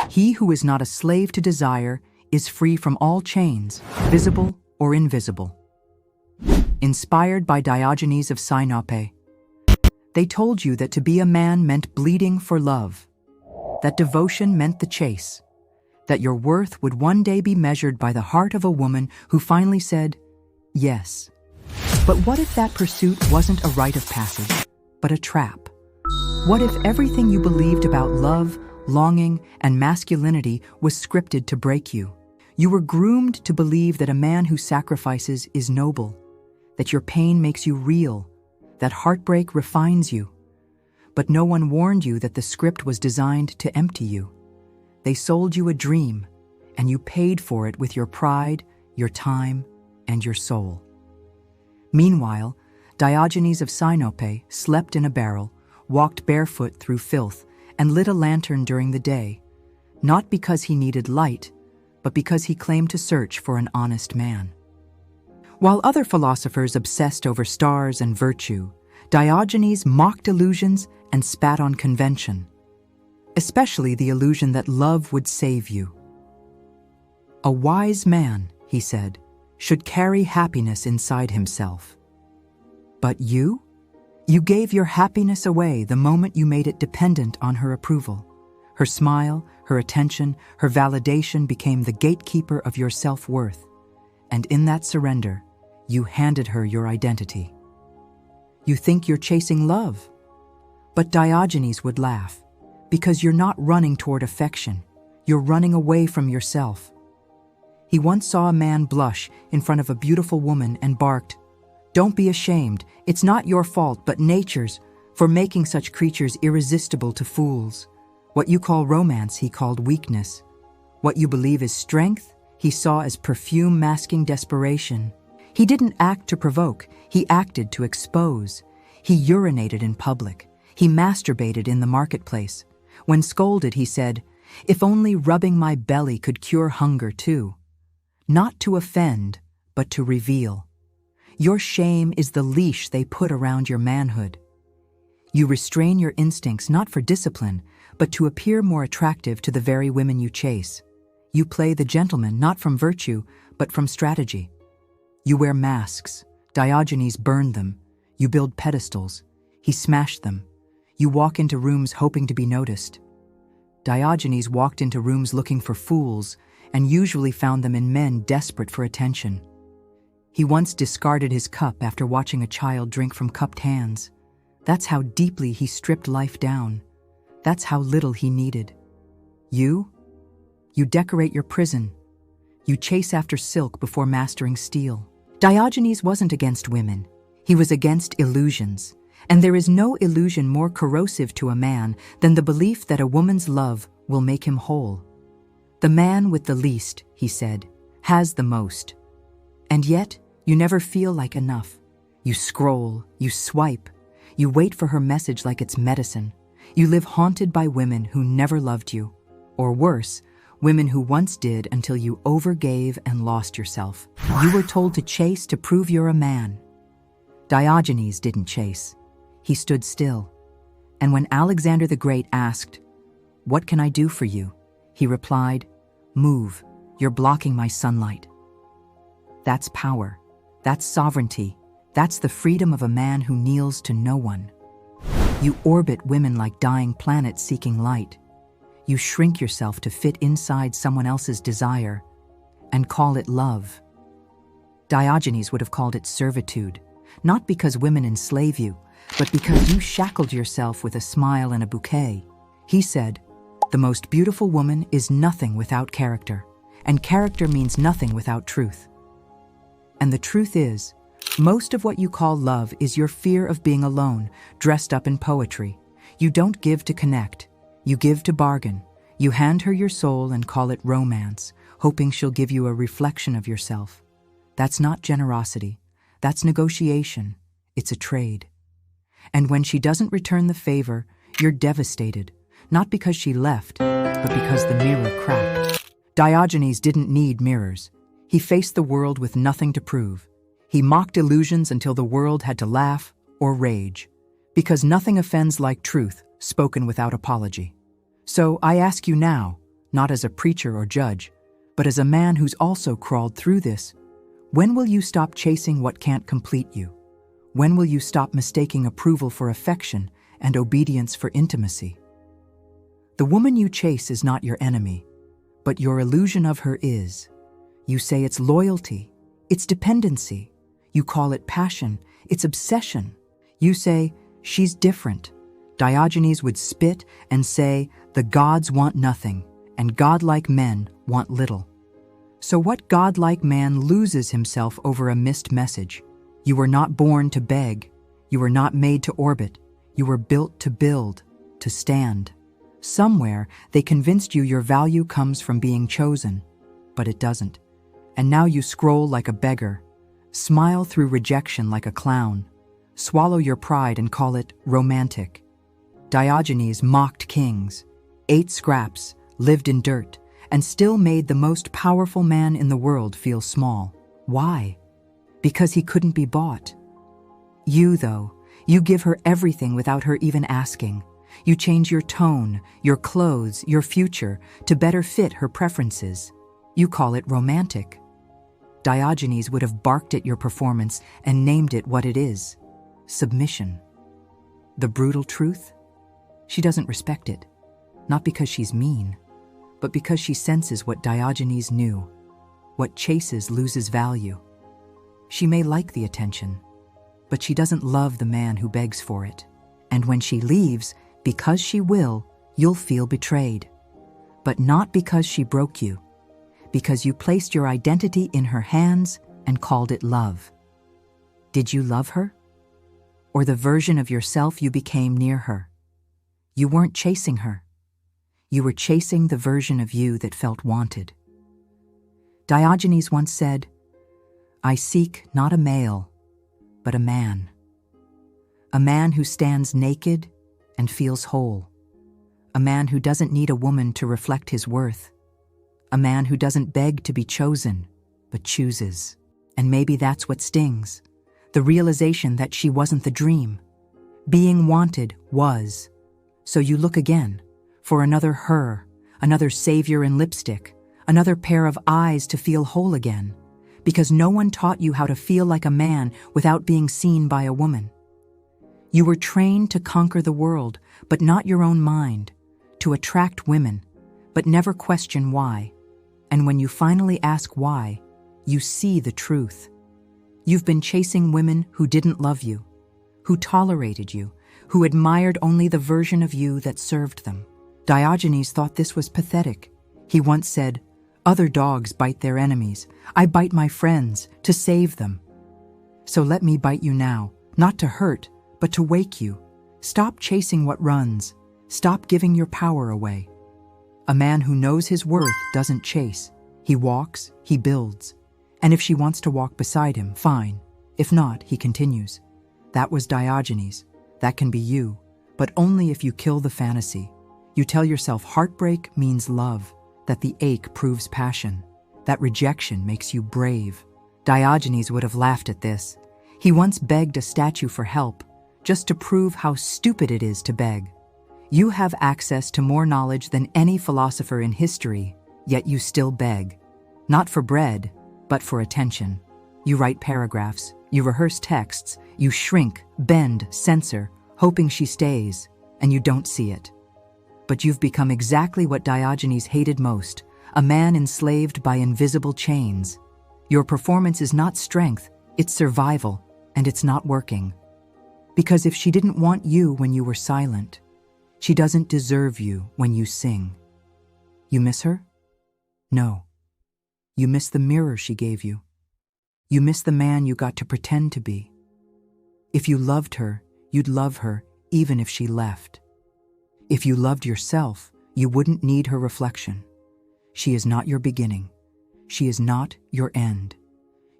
He who is not a slave to desire is free from all chains, visible or invisible. Inspired by Diogenes of Sinope, they told you that to be a man meant bleeding for love, that devotion meant the chase, that your worth would one day be measured by the heart of a woman who finally said, yes. But what if that pursuit wasn't a rite of passage, but a trap? What if everything you believed about love, longing, and masculinity was scripted to break you? You were groomed to believe that a man who sacrifices is noble, that your pain makes you real, that heartbreak refines you. But no one warned you that the script was designed to empty you. They sold you a dream, and you paid for it with your pride, your time, and your soul. Meanwhile, Diogenes of Sinope slept in a barrel, walked barefoot through filth, and lit a lantern during the day, not because he needed light, but because he claimed to search for an honest man. While other philosophers obsessed over stars and virtue, Diogenes mocked illusions and spat on convention, especially the illusion that love would save you. A wise man, he said, should carry happiness inside himself. But you? You gave your happiness away the moment you made it dependent on her approval. Her smile, her attention, her validation became the gatekeeper of your self-worth. And in that surrender, you handed her your identity. You think you're chasing love. But Diogenes would laugh, because you're not running toward affection. You're running away from yourself. He once saw a man blush in front of a beautiful woman and barked, "Don't be ashamed. It's not your fault, but nature's, for making such creatures irresistible to fools. What you call romance, he called weakness. What you believe is strength, he saw as perfume masking desperation." He didn't act to provoke, he acted to expose. He urinated in public. He masturbated in the marketplace. When scolded, he said, "If only rubbing my belly could cure hunger too." Not to offend, but to reveal. Your shame is the leash they put around your manhood. You restrain your instincts not for discipline, but to appear more attractive to the very women you chase. You play the gentleman not from virtue, but from strategy. You wear masks. Diogenes burned them. You build pedestals. He smashed them. You walk into rooms hoping to be noticed. Diogenes walked into rooms looking for fools, and usually found them in men desperate for attention. He once discarded his cup after watching a child drink from cupped hands. That's how deeply he stripped life down. That's how little he needed. You decorate your prison. You chase after silk before mastering steel. Diogenes wasn't against women. He was against illusions. And there is no illusion more corrosive to a man than the belief that a woman's love will make him whole. The man with the least, he said, has the most. And yet, you never feel like enough. You scroll, you swipe, you wait for her message like it's medicine. You live haunted by women who never loved you. Or worse, women who once did until you overgave and lost yourself. You were told to chase to prove you're a man. Diogenes didn't chase. He stood still. And when Alexander the Great asked, "What can I do for you?" he replied, "Move, you're blocking my sunlight." That's power. That's sovereignty. That's the freedom of a man who kneels to no one. You orbit women like dying planets seeking light. You shrink yourself to fit inside someone else's desire and call it love. Diogenes would have called it servitude, not because women enslave you, but because you shackled yourself with a smile and a bouquet. He said, "The most beautiful woman is nothing without character, and character means nothing without truth." And the truth is, most of what you call love is your fear of being alone, dressed up in poetry. You don't give to connect. You give to bargain. You hand her your soul and call it romance, hoping she'll give you a reflection of yourself. That's not generosity. That's negotiation. It's a trade. And when she doesn't return the favor, you're devastated, not because she left, but because the mirror cracked. Diogenes didn't need mirrors. He faced the world with nothing to prove. He mocked illusions until the world had to laugh or rage, because nothing offends like truth spoken without apology. So I ask you now, not as a preacher or judge, but as a man who's also crawled through this. When will you stop chasing what can't complete you? When will you stop mistaking approval for affection and obedience for intimacy? The woman you chase is not your enemy, but your illusion of her is. You say it's loyalty, it's dependency. You call it passion, it's obsession. You say, she's different. Diogenes would spit and say, the gods want nothing, and godlike men want little. So what godlike man loses himself over a missed message? You were not born to beg. You were not made to orbit. You were built to build, to stand. Somewhere, they convinced you your value comes from being chosen, but it doesn't. And now you scroll like a beggar, smile through rejection like a clown, swallow your pride and call it romantic. Diogenes mocked kings, ate scraps, lived in dirt, and still made the most powerful man in the world feel small. Why? Because he couldn't be bought. You, though, you give her everything without her even asking. You change your tone, your clothes, your future to better fit her preferences. You call it romantic. Diogenes would have barked at your performance and named it what it is: submission. The brutal truth? She doesn't respect it, not because she's mean, but because she senses what Diogenes knew. What chases loses value. She may like the attention, but she doesn't love the man who begs for it. And when she leaves, because she will, you'll feel betrayed. But not because she broke you, because you placed your identity in her hands and called it love. Did you love her? Or the version of yourself you became near her? You weren't chasing her. You were chasing the version of you that felt wanted. Diogenes once said, I seek not a male, but a man. A man who stands naked and feels whole. A man who doesn't need a woman to reflect his worth. A man who doesn't beg to be chosen, but chooses. And maybe that's what stings. The realization that she wasn't the dream. Being wanted was. So you look again for another her, another savior in lipstick, another pair of eyes to feel whole again, because no one taught you how to feel like a man without being seen by a woman. You were trained to conquer the world, but not your own mind, to attract women, but never question why. And when you finally ask why, you see the truth. You've been chasing women who didn't love you, who tolerated you, who admired only the version of you that served them. Diogenes thought this was pathetic. He once said, other dogs bite their enemies. I bite my friends to save them. So let me bite you now, not to hurt, but to wake you. Stop chasing what runs. Stop giving your power away. A man who knows his worth doesn't chase. He walks, he builds. And if she wants to walk beside him, fine. If not, he continues. That was Diogenes. That can be you, but only if you kill the fantasy. You tell yourself heartbreak means love, that the ache proves passion, that rejection makes you brave. Diogenes would have laughed at this. He once begged a statue for help, just to prove how stupid it is to beg. You have access to more knowledge than any philosopher in history, yet you still beg. Not for bread, but for attention. You write paragraphs, you rehearse texts, you shrink, bend, censor, hoping she stays, and you don't see it. But you've become exactly what Diogenes hated most, a man enslaved by invisible chains. Your performance is not strength, it's survival, and it's not working. Because if she didn't want you when you were silent, she doesn't deserve you when you sing. You miss her? No. You miss the mirror she gave you. You miss the man you got to pretend to be. If you loved her, you'd love her even if she left. If you loved yourself, you wouldn't need her reflection. She is not your beginning. She is not your end.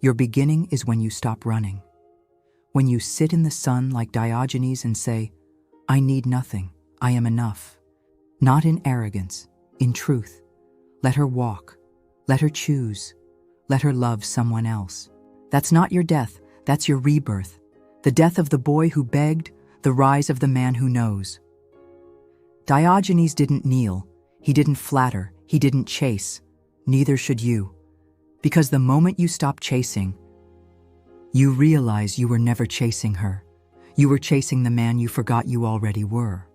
Your beginning is when you stop running. When you sit in the sun like Diogenes and say, I need nothing, I am enough. Not in arrogance, in truth. Let her walk. Let her choose. Let her love someone else. That's not your death, that's your rebirth. The death of the boy who begged, the rise of the man who knows. Diogenes didn't kneel, He didn't flatter, he didn't chase. Neither should you. Because the moment you stop chasing, you realize you were never chasing her. You were chasing the man you forgot you already were.